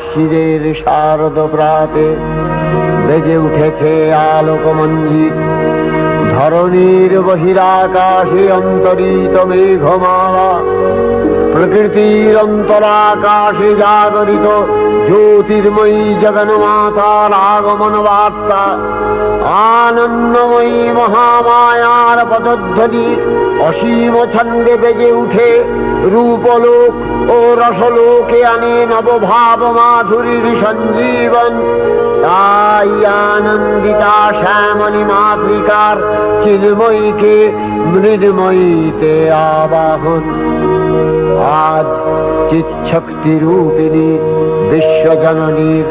শিরের শারদ প্রাতে বেজে উঠেছে আলোকমঞ্জিত। ধরণীর বহিরাকাশে অন্তরিত মেঘমালা, প্রকৃতির অন্তরাকাশে জাগরিত জ্যোতির্ময়ী জগন্মাতার আগমন বার্তা। আনন্দময়ী মহামায়ার পদধ্বনি অসীম ছন্দে বেজে উঠে রূপলোক ও রসলোকে আনে নবভাব মাধুরীর সঞ্জীবন। তাই আনন্দিতা শ্যামলী মাতৃকার চিন্ময়ীকে মৃন্ময়ীতে আবাহন। আজ চিৎশক্তি রূপিণী বিশ্বজননীর